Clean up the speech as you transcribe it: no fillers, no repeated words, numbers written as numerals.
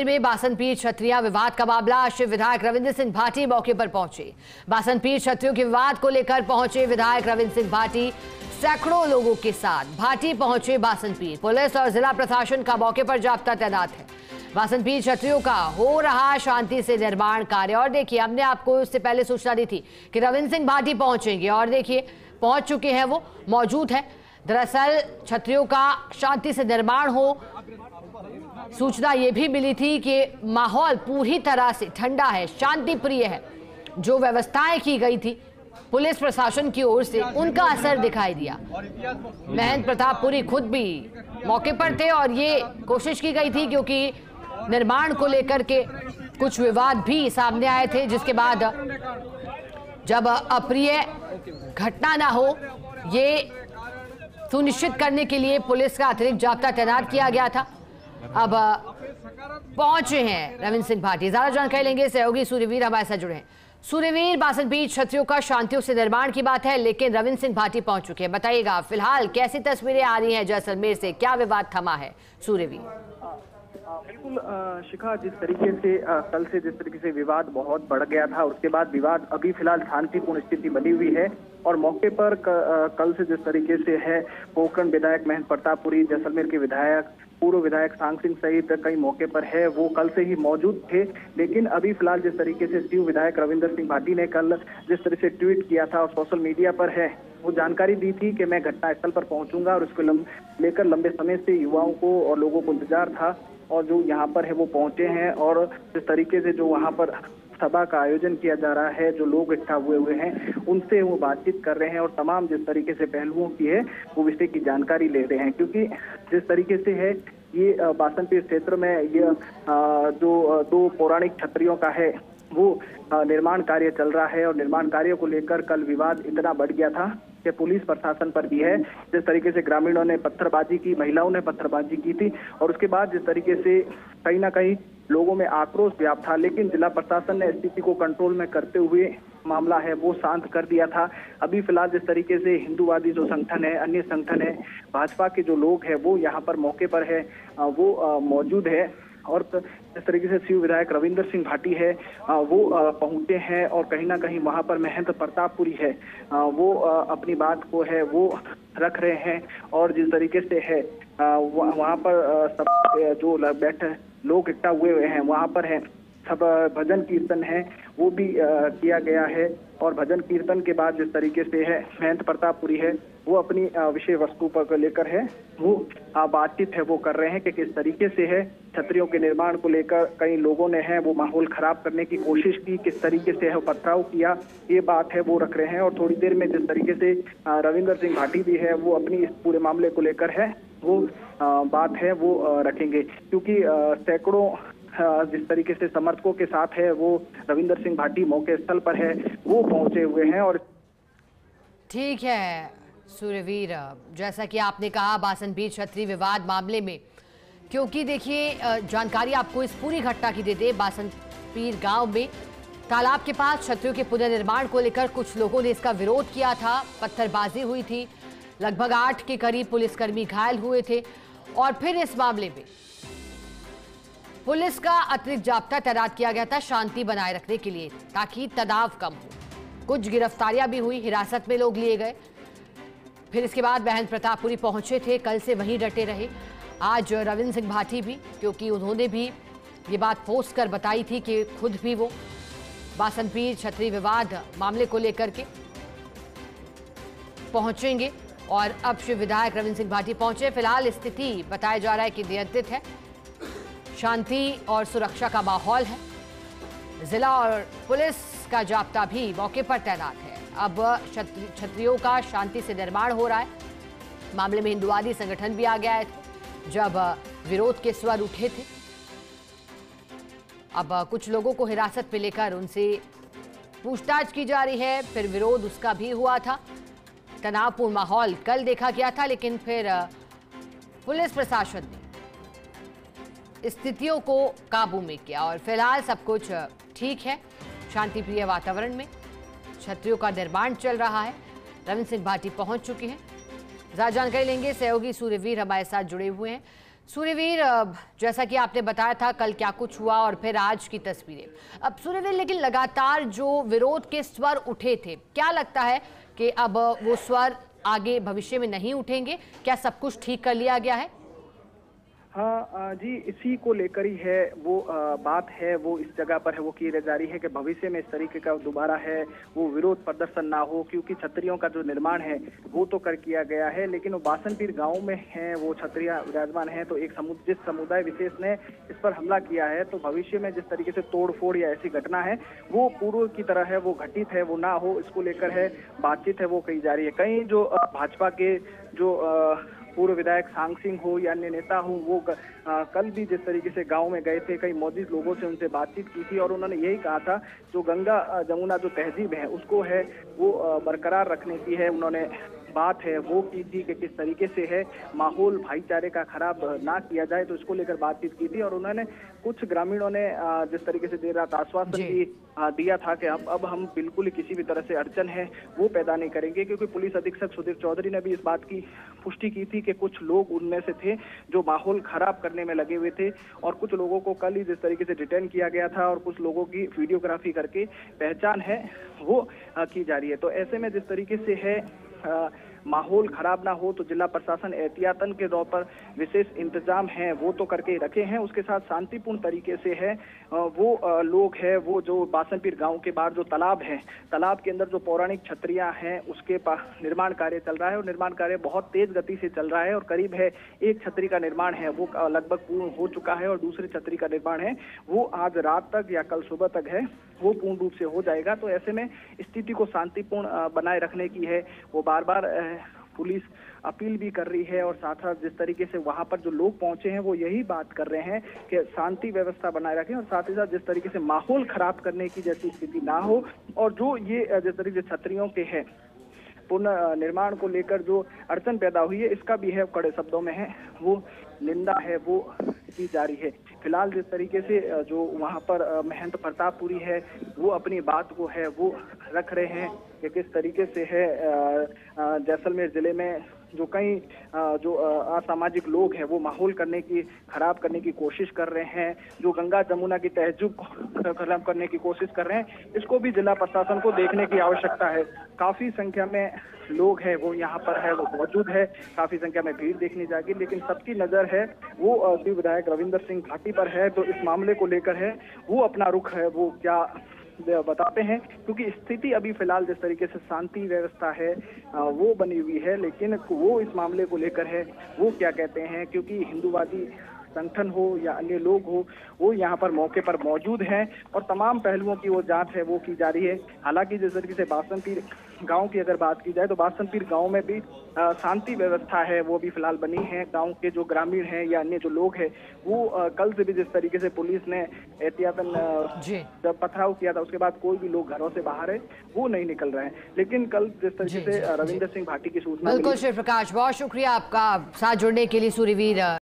में बासनपीर छतरिया विवाद का मामला। शिव विधायक रविंद्र सिंह भाटी मौके पर पहुंचे। बासनपीर छतरियों के विवाद को लेकर पहुंचे विधायक रविंद्र सिंह भाटी सैकड़ों लोगों के साथ। भाटी पहुंचे बासनपीर। पुलिस और जिला प्रशासन का मौके पर जाब्ता तैनात है। बासनपीर छतरियों का हो रहा शांति से निर्माण कार्य। और देखिए, हमने आपको इससे पहले सूचना दी थी कि रविंद्र सिंह भाटी पहुंचेंगे और देखिए पहुंच चुके हैं, वो मौजूद है। दरअसल छतरियों का शांति से निर्माण हो, सूचना ये भी मिली थी कि माहौल पूरी तरह से ठंडा है, शांति प्रिय है। जो व्यवस्थाएं की गई थी पुलिस प्रशासन की ओर से, उनका असर दिखाई दिया। महंत प्रतापपुरी खुद भी मौके पर थे और ये कोशिश की गई थी, क्योंकि निर्माण को लेकर के कुछ विवाद भी सामने आए थे, जिसके बाद जब अप्रिय घटना ना हो, ये सुनिश्चित करने के लिए पुलिस का अतिरिक्त जाब्ता तैनात किया गया था। अब पहुंचे हैं रविंद्र सिंह भाटी। ज्यादा जानकारी लेंगे, सहयोगी सूर्यवीर हमारे साथ जुड़े हैं। सूर्यवीर, बासनपीर छतरियों का शांतियों से निर्माण की बात है, लेकिन रविंद्र सिंह भाटी पहुंच चुके हैं। बताइएगा फिलहाल कैसी तस्वीरें आ रही हैं जैसलमेर से, क्या विवाद थमा है? सूर्यवीर। बिल्कुल शिखा, जिस तरीके से कल से जिस तरीके से विवाद बहुत बढ़ गया था, उसके बाद विवाद अभी फिलहाल शांतिपूर्ण स्थिति बनी हुई है। और मौके पर कल से जिस तरीके से है, पोखरण विधायक महंत प्रतापपुरी, जैसलमेर के विधायक, पूर्व विधायक सांग सिंह सहित कई मौके पर है, वो कल से ही मौजूद थे। लेकिन अभी फिलहाल जिस तरीके से शिव विधायक रविंद्र सिंह भाटी ने कल जिस तरह से ट्वीट किया था और सोशल मीडिया पर है, वो जानकारी दी थी कि मैं घटनास्थल पर पहुंचूंगा और उसको लेकर लंबे समय से युवाओं को और लोगों को इंतजार था। और जो यहाँ पर है वो पहुंचे हैं और जिस तरीके से जो वहाँ पर सभा का आयोजन किया जा रहा है, जो लोग इकट्ठा हुए हैं, उनसे वो बातचीत कर रहे हैं और तमाम जिस तरीके से पहलुओं की है वो विषय की जानकारी ले रहे हैं। क्योंकि जिस तरीके से है ये बासनपीर क्षेत्र में ये जो दो पौराणिक छतरियों का है वो निर्माण कार्य चल रहा है। और निर्माण कार्य को लेकर कल विवाद इतना बढ़ गया था कि पुलिस प्रशासन पर भी है। जिस तरीके से ग्रामीणों ने पत्थरबाजी की, महिलाओं ने पत्थरबाजी की थी और उसके बाद जिस तरीके से कहीं ना कहीं लोगों में आक्रोश व्याप्त था, लेकिन जिला प्रशासन ने स्थिति को कंट्रोल में करते हुए मामला है वो शांत कर दिया था। अभी फिलहाल जिस तरीके से हिंदूवादी जो संगठन है, अन्य संगठन है, भाजपा के जो लोग हैं वो यहाँ पर मौके पर है, वो मौजूद है। और जिस तरीके से शिव विधायक रविंद्र सिंह भाटी है वो पहुंचे हैं और कहीं ना कहीं वहां पर महंत प्रतापपुरी है वो अपनी बात को है वो रख रहे हैं। और जिस तरीके से है वहां पर सब जो बैठे लोग इकट्ठा हुए हैं, वहां पर है सब भजन कीर्तन है वो भी किया गया है। और भजन कीर्तन के बाद जिस तरीके से है महंत प्रतापपुरी है वो अपनी विषय वस्तु पर लेकर है वो बातचीत है वो कर रहे हैं कि किस तरीके से है छतरियों के निर्माण को लेकर कई लोगों ने है वो माहौल खराब करने की कोशिश की, किस तरीके से है वो पथराव किया, ये बात है वो रख रहे हैं। और थोड़ी देर में जिस तरीके से रविंद्र सिंह भाटी भी है वो अपनी इस पूरे मामले को लेकर है वो बात है वो रखेंगे। क्योंकि सैकड़ों जिस तरीके से समर्थकों के साथ है वो रविंद्र सिंह भाटी मौके स्थल पर है वो पहुंचे हुए हैं। और ठीक है सूर्यवीर, जैसा कि आपने कहा बासनपीर छतरी विवाद मामले में, क्योंकि देखिए जानकारी आपको इस पूरी घटना की देते। बासनपीर गांव में तालाब के पास छतरियों के पुनर्निर्माण को लेकर कुछ लोगों ने इसका विरोध किया था, पत्थरबाजी हुई थी, लगभग 8 के करीब पुलिसकर्मी घायल हुए थे। और फिर इस मामले में पुलिस का अतिरिक्त जाब्ता तैनात किया गया था शांति बनाए रखने के लिए, ताकि तनाव कम हो। कुछ गिरफ्तारियां भी हुई, हिरासत में लोग लिए गए। फिर इसके बाद महंत प्रतापपुरी पहुंचे थे, कल से वहीं डटे रहे। आज रविंद्र सिंह भाटी भी, क्योंकि उन्होंने भी ये बात पोस्ट कर बताई थी कि खुद भी वो बासनपीर छतरी विवाद मामले को लेकर के पहुंचेंगे। और अब शिव विधायक रविंद्र सिंह भाटी पहुंचे। फिलहाल स्थिति बताया जा रहा है कि नियंत्रित है, शांति और सुरक्षा का माहौल है। जिला और पुलिस का जाब्ता भी मौके पर तैनात है। अब छतरियों का शांति से निर्माण हो रहा है। मामले में हिंदूवादी संगठन भी आ गया है जब विरोध के स्वर उठे थे। अब कुछ लोगों को हिरासत में लेकर उनसे पूछताछ की जा रही है। फिर विरोध उसका भी हुआ था, तनावपूर्ण माहौल कल देखा गया था, लेकिन फिर पुलिस प्रशासन ने स्थितियों को काबू में किया और फिलहाल सब कुछ ठीक है। शांतिप्रिय वातावरण में छतरियों का निर्माण चल रहा है। रविंद्र सिंह भाटी पहुंच चुके हैं। ज्यादा जानकारी लेंगे, सहयोगी सूर्यवीर हमारे साथ जुड़े हुए हैं। सूर्यवीर, जैसा कि आपने बताया था कल क्या कुछ हुआ और फिर आज की तस्वीरें। अब सूर्यवीर, लेकिन लगातार जो विरोध के स्वर उठे थे, क्या लगता है कि अब वो स्वर आगे भविष्य में नहीं उठेंगे? क्या सब कुछ ठीक कर लिया गया है? हाँ जी, इसी को लेकर ही है वो बात है वो इस जगह पर है वो की जा रही है कि भविष्य में इस तरीके का दोबारा है वो विरोध प्रदर्शन ना हो, क्योंकि छतरियों का जो निर्माण है वो तो कर किया गया है, लेकिन वो बासनपीर गांव में है वो छतरियां विराजमान है। तो एक जिस समुदाय विशेष ने इस पर हमला किया है, तो भविष्य में जिस तरीके से तोड़ फोड़ या ऐसी घटना है वो पूर्व की तरह है वो घटित है वो ना हो, इसको लेकर है बातचीत है वो कही जा रही है। कहीं जो भाजपा के जो पूर्व विधायक सांग सिंह हो या अन्य नेता हो, वो कल भी जिस तरीके से गांव में गए थे, कई मौजूद लोगों से उनसे बातचीत की थी और उन्होंने यही कहा था जो गंगा जमुना जो तहजीब है उसको है वो बरकरार रखने की है उन्होंने बात है वो की थी कि किस तरीके से है माहौल भाईचारे का खराब ना किया जाए, तो इसको लेकर बातचीत की थी। और उन्होंने कुछ ग्रामीणों ने जिस तरीके से देर रात आश्वासन भी दिया था कि अब हम बिल्कुल किसी भी तरह से अड़चन है वो पैदा नहीं करेंगे, क्योंकि पुलिस अधीक्षक सुधीर चौधरी ने भी इस बात की पुष्टि की थी कि कुछ लोग उनमें से थे जो माहौल खराब करने में लगे हुए थे और कुछ लोगों को कल ही जिस तरीके से डिटेन किया गया था और कुछ लोगों की वीडियोग्राफी करके पहचान है वो की जा रही है। तो ऐसे में जिस तरीके से है माहौल खराब ना हो, तो जिला प्रशासन एहतियातन के तौर पर विशेष इंतजाम हैं वो तो करके रखे हैं। उसके साथ शांतिपूर्ण तरीके से है वो लोग है वो जो बासनपीर गांव के बाहर जो तालाब है, तालाब के अंदर जो पौराणिक छतरियां हैं उसके निर्माण कार्य चल रहा है और निर्माण कार्य बहुत तेज गति से चल रहा है और करीब है एक छतरी का निर्माण है वो लगभग पूर्ण हो चुका है और दूसरी छतरी का निर्माण है वो आज रात तक या कल सुबह तक है वो पूर्ण रूप से हो जाएगा। तो ऐसे में स्थिति को शांतिपूर्ण बनाए रखने की है वो बार बार पुलिस अपील भी कर रही है और साथ साथ जिस तरीके से वहां पर जो लोग पहुंचे हैं वो यही बात कर रहे हैं कि शांति व्यवस्था बनाए रखें और साथ ही साथ जिस तरीके से माहौल खराब करने की जैसी स्थिति ना हो और जो ये जिस तरीके से छतरियों के है पुनर्निर्माण को लेकर जो अड़चन पैदा हुई है इसका भी है कड़े शब्दों में है वो निंदा है वो की जा रही है। फिलहाल जिस तरीके से जो वहां पर महंत प्रतापपुरी है वो अपनी बात को है वो रख रहे हैं कि किस तरीके से है जैसलमेर जिले में जो कई जो असामाजिक लोग हैं वो माहौल खराब करने की कोशिश कर रहे हैं, जो गंगा जमुना की तहजीब को खत्म करने की कोशिश कर रहे हैं, इसको भी जिला प्रशासन को देखने की आवश्यकता है। काफी संख्या में लोग हैं वो यहाँ पर है वो मौजूद है, काफी संख्या में भीड़ देखनी जाएगी, लेकिन सबकी नजर है वो विधायक रविंदर सिंह भाटी पर है। तो इस मामले को लेकर है वो अपना रुख है वो क्या बताते हैं, क्योंकि स्थिति अभी फिलहाल जिस तरीके से शांति व्यवस्था है वो बनी हुई है, लेकिन वो इस मामले को लेकर है वो क्या कहते हैं, क्योंकि हिंदूवादी संगठन हो या अन्य लोग हो वो यहाँ पर मौके पर मौजूद हैं और तमाम पहलुओं की वो जांच है वो की जा रही है। हालांकि जिस तरीके से बासनपीर गांव की अगर बात की जाए तो बासनपीर गांव में भी शांति व्यवस्था है वो भी फिलहाल बनी है। गांव के जो ग्रामीण हैं या अन्य जो लोग हैं वो कल से भी जिस तरीके से पुलिस ने एहतियातन जब पथराव किया था उसके बाद कोई भी लोग घरों से बाहर है वो नहीं निकल रहे हैं, लेकिन कल जिस तरीके से रविंदर सिंह भाटी की सूचना। बिल्कुल शिव प्रकाश, बहुत शुक्रिया आपका साथ जुड़ने के लिए सूर्यवीर।